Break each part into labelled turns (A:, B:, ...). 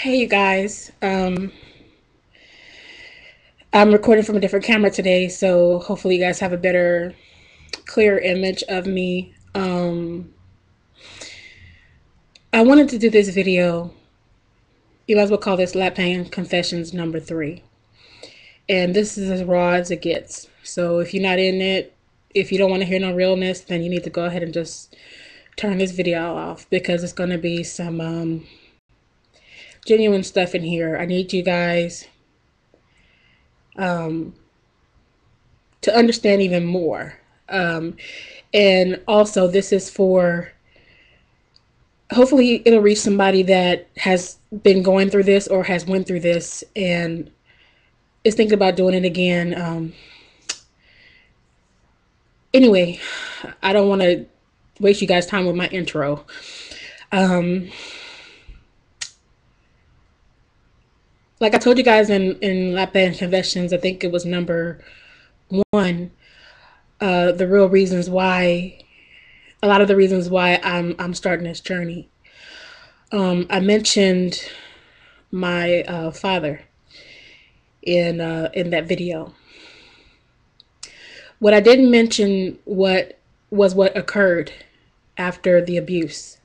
A: Hey you guys, I'm recording from a different camera today, so hopefully you guys have a better, clear image of me. I wanted to do this video. You might as well call this Lap Pain Confessions number 3. And this is as raw as it gets. So if you're not in it, if you don't want to hear no realness, then you need to go ahead and just turn this video off, because it's going to be some genuine stuff in here. I need you guys to understand even more. And also, this is for, hopefully it'll reach somebody that has been going through this or has went through this and is thinking about doing it again. Anyway, I don't want to waste you guys' time with my intro. Like I told you guys in Lap Band Confessions, I think it was number 1, the real reasons why, a lot of the reasons why I'm starting this journey. I mentioned my father in that video. What I didn't mention what occurred after the abuse.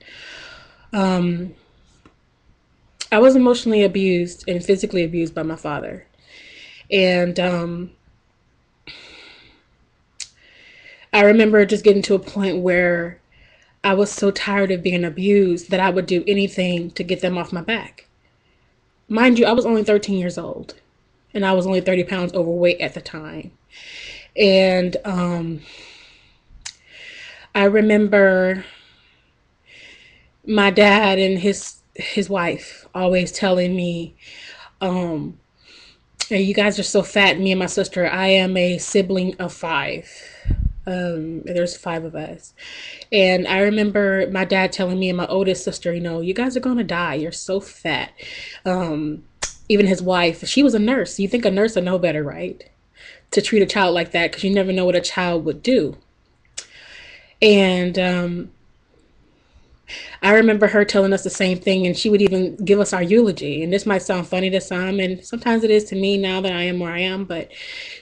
A: I was emotionally abused and physically abused by my father. And I remember just getting to a point where I was so tired of being abused that I would do anything to get them off my back. Mind you, I was only 13 years old and I was only 30 pounds overweight at the time. And I remember my dad and his wife always telling me, hey, you guys are so fat, me and my sister. I am a sibling of 5. There's 5 of us. And I remember my dad telling me and my oldest sister, you guys are gonna die. You're so fat. Even his wife, she was a nurse. You think a nurse would know better, right? To treat a child like that, because you never know what a child would do. And I remember her telling us the same thing, and she would even give us our eulogy. And this might sound funny to some, and sometimes it is to me now that I am where I am, but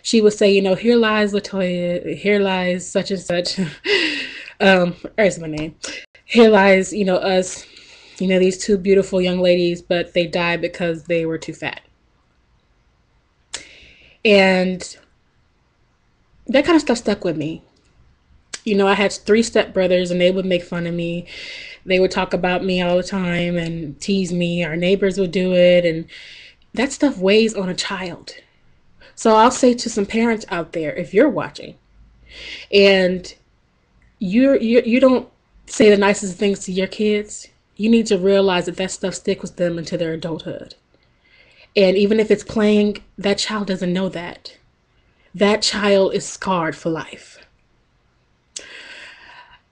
A: she would say, here lies Latoya, here lies such and such. There's my name. Here lies, us, these 2 beautiful young ladies, but they died because they were too fat. And that kind of stuff stuck with me. I had 3 stepbrothers, and they would make fun of me. They would talk about me all the time and tease me. Our neighbors would do it, and that stuff weighs on a child. So I'll say to some parents out there, if you're watching and you don't say the nicest things to your kids, you need to realize that stuff sticks with them into their adulthood. And even if it's playing, that child doesn't know that. That child is scarred for life.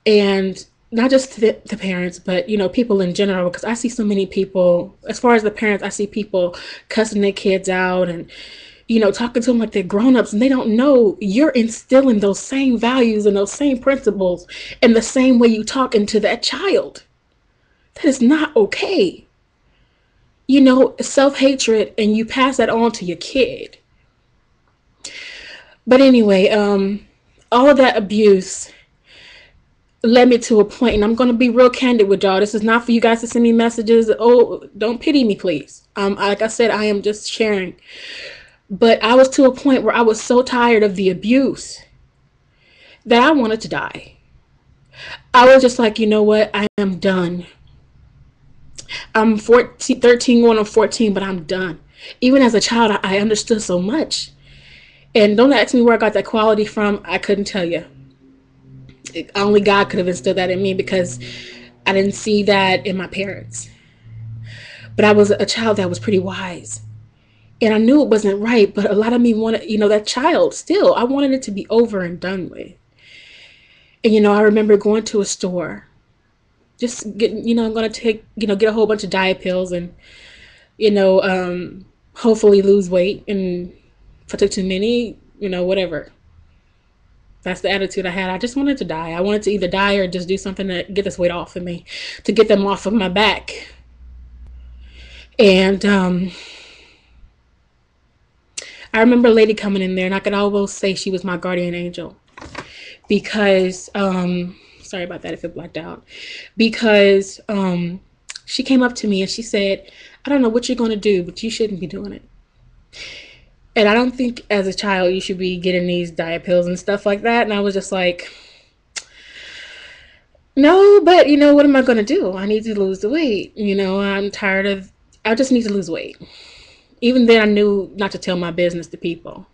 A: And not just the parents, but, people in general, because I see so many people, as far as the parents, I see people cussing their kids out and, talking to them like they're grown-ups, and they don't know you're instilling those same values and those same principles in the same way you talk into that child. That is not okay. Self-hatred, and you pass that on to your kid. But anyway, all of that abuse led me to a point, and I'm going to be real candid with y'all. This is not for you guys to send me messages. Oh, don't pity me, please. Like I said, I am just sharing. But I was to a point where I was so tired of the abuse that I wanted to die. I was just like, you know what? I am done. I'm 13 going on 14, but I'm done. Even as a child, I understood so much. And don't ask me where I got that quality from. I couldn't tell you. Only God could have instilled that in me, because I didn't see that in my parents. But I was a child that was pretty wise. And I knew it wasn't right, but a lot of me wanted, that child still, I wanted it to be over and done with. And, I remember going to a store, just getting, I'm going to take, get a whole bunch of diet pills and, hopefully lose weight. And if I took too many, whatever. That's the attitude I had. I just wanted to die. I wanted to either die or just do something to get this weight off of me, to get them off of my back. And I remember a lady coming in there, and I could almost say she was my guardian angel because sorry about that if it blacked out. Because she came up to me and she said, I don't know what you're going to do, but you shouldn't be doing it. And I don't think as a child you should be getting these diet pills and stuff like that. And I was just like, no, but you know, what am I going to do? I need to lose the weight. You know, I just need to lose weight. Even then I knew not to tell my business to people.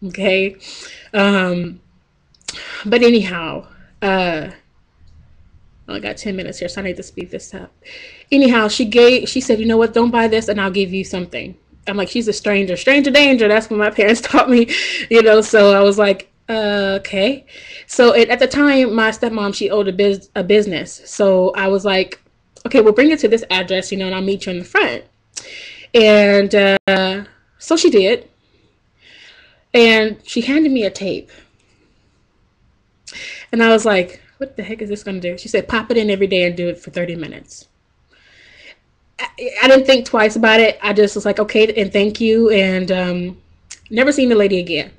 A: Okay. But anyhow, I got 10 minutes here, so I need to speed this up. Anyhow, she said, you know what, don't buy this and I'll give you something. I'm like, she's a stranger danger. That's what my parents taught me, you know. So I was like, okay. So at the time, my stepmom, she owned a business. So I was like, okay, we'll bring it to this address, you know, and I'll meet you in the front. And so she did. And she handed me a tape. And I was like, what the heck is this going to do? She said, pop it in every day and do it for 30 minutes. I didn't think twice about it. I just was like, okay, and thank you. And never seen the lady again.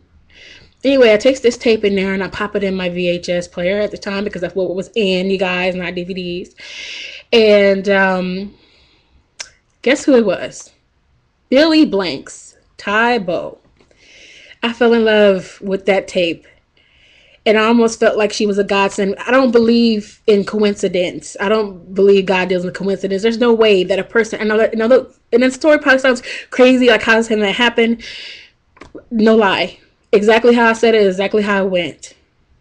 A: Anyway, I take this tape in there and I pop it in my VHS player at the time because that's what was in, you guys, not DVDs. And guess who it was? Billy Blanks, Ty Bo. I fell in love with that tape. And I almost felt like she was a godsend. I don't believe in coincidence. I don't believe God deals with coincidence. There's no way that a person, and the story probably sounds crazy, like how can that happen? No lie. Exactly how I said it, exactly how it went.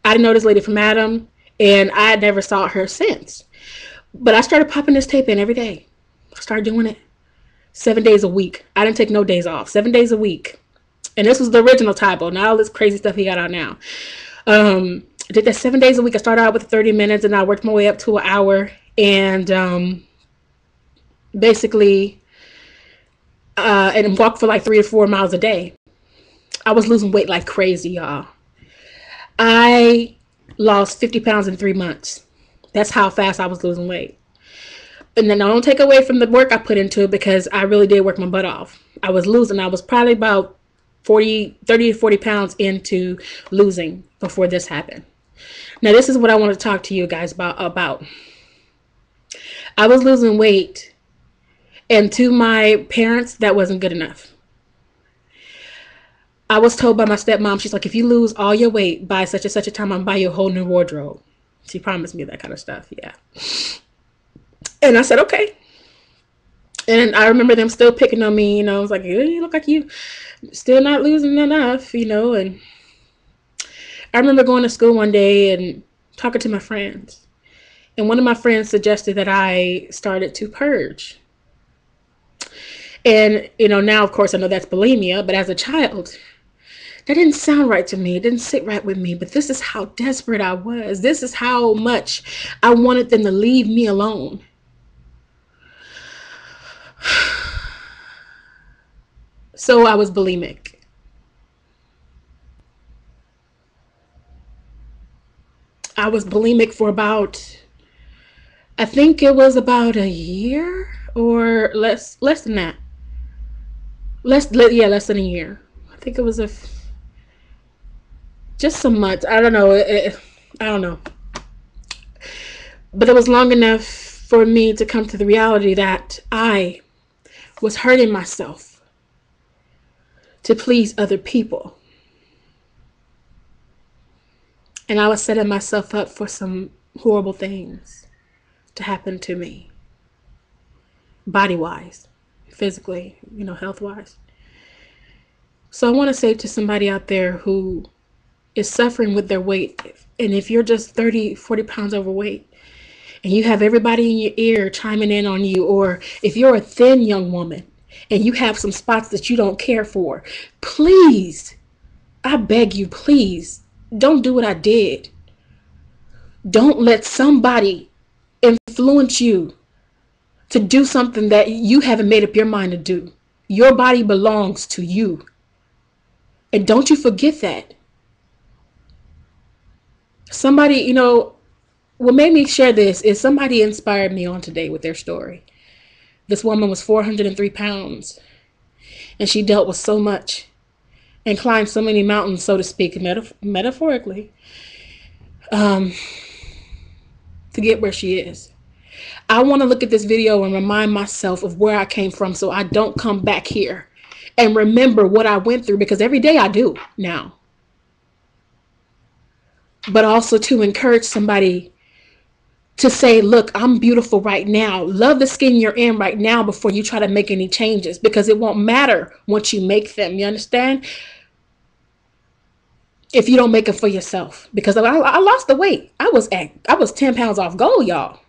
A: I didn't know this lady from Adam, and I never saw her since. But I started popping this tape in every day. I started doing it 7 days a week. I didn't take no days off. 7 days a week. And this was the original Tybo, not all this crazy stuff he got out now. I did that 7 days a week. I started out with 30 minutes and I worked my way up to an hour. And basically, and walked for like 3 or 4 miles a day. I was losing weight like crazy, y'all. I lost 50 pounds in 3 months. That's how fast I was losing weight. And then I don't take away from the work I put into it because I really did work my butt off. I was probably about 30 to 40 pounds into losing before this happened. Now, this is what I want to talk to you guys about. I was losing weight, and to my parents, that wasn't good enough. I was told by my stepmom, she's like, if you lose all your weight by such and such a time, I'm buy you a whole new wardrobe. She promised me that kind of stuff, yeah. And I said, okay. And I remember them still picking on me, you know. I was like, you look like you still not losing enough, you know. And I remember going to school one day and talking to my friends. And one of my friends suggested that I started to purge. And, you know, now, of course, I know that's bulimia. But as a child, that didn't sound right to me. It didn't sit right with me. But this is how desperate I was. This is how much I wanted them to leave me alone. So I was bulimic. I was bulimic for I think it was about a year or less than that. Less than a year. I think it was just some months. I don't know. I don't know. But it was long enough for me to come to the reality that I was hurting myself to please other people. And I was setting myself up for some horrible things to happen to me. Body-wise, physically, you know, health-wise. So I want to say to somebody out there who is suffering with their weight, and if you're just 30, 40 pounds overweight, and you have everybody in your ear chiming in on you, or if you're a thin young woman, and you have some spots that you don't care for, please, I beg you, please, don't do what I did. Don't let somebody influence you to do something that you haven't made up your mind to do. Your body belongs to you. And don't you forget that. Somebody, you know, what made me share this is somebody inspired me on today with their story. This woman was 403 pounds, and she dealt with so much and climbed so many mountains, so to speak, metaphorically, to get where she is. I want to look at this video and remind myself of where I came from so I don't come back here and remember what I went through, because every day I do now. But also to encourage somebody to say, look, I'm beautiful right now. Love the skin you're in right now before you try to make any changes, because it won't matter once you make them. You understand? If you don't make it for yourself. Because I lost the weight. I was 10 pounds off goal, y'all.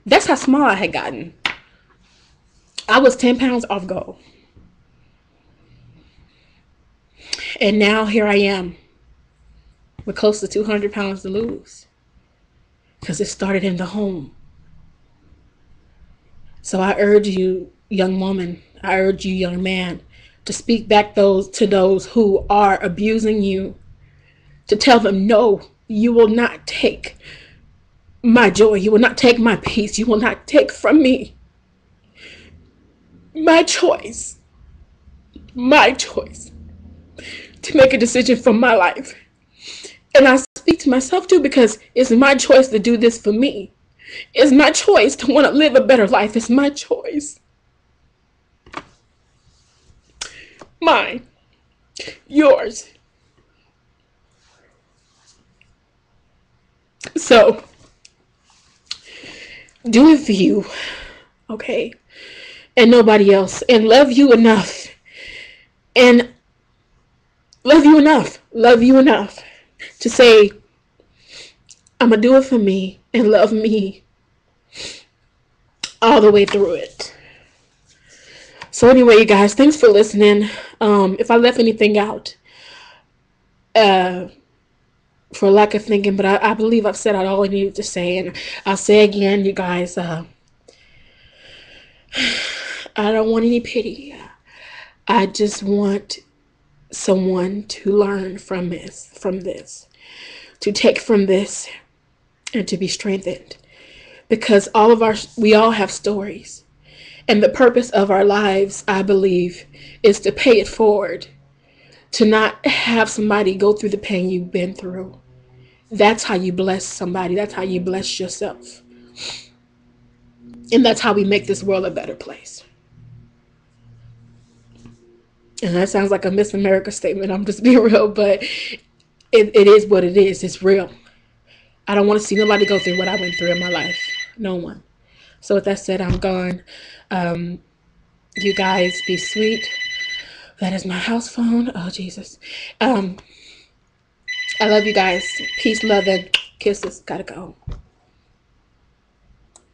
A: That's how small I had gotten. I was 10 pounds off goal. And now here I am with close to 200 pounds to lose. Because it started in the home. So I urge you, young woman, I urge you, young man, to speak back to those who are abusing you, to tell them, no, you will not take my joy. You will not take my peace. You will not take from me my choice to make a decision for my life. And I speak to myself too, because it's my choice to do this for me. It's my choice to want to live a better life. It's my choice. Mine. Yours. So, do it for you. Okay? And nobody else. And love you enough. And love you enough to say, I'm going to do it for me and love me all the way through it. So anyway, you guys, thanks for listening. If I left anything out, for lack of thinking, but I believe I've said out all I needed to say. And I'll say again, you guys, I don't want any pity. I just want someone to learn from this, to take from this, and to be strengthened. Because we all have stories. And the purpose of our lives, I believe, is to pay it forward. To not have somebody go through the pain you've been through. That's how you bless somebody. That's how you bless yourself. And that's how we make this world a better place. And that sounds like a Miss America statement. I'm just being real, but it is what it is. It's real. I don't want to see nobody go through what I went through in my life. No one. So with that said, I'm gone. You guys be sweet. That is my house phone. Oh, Jesus. I love you guys. Peace, love, and kisses. Gotta go.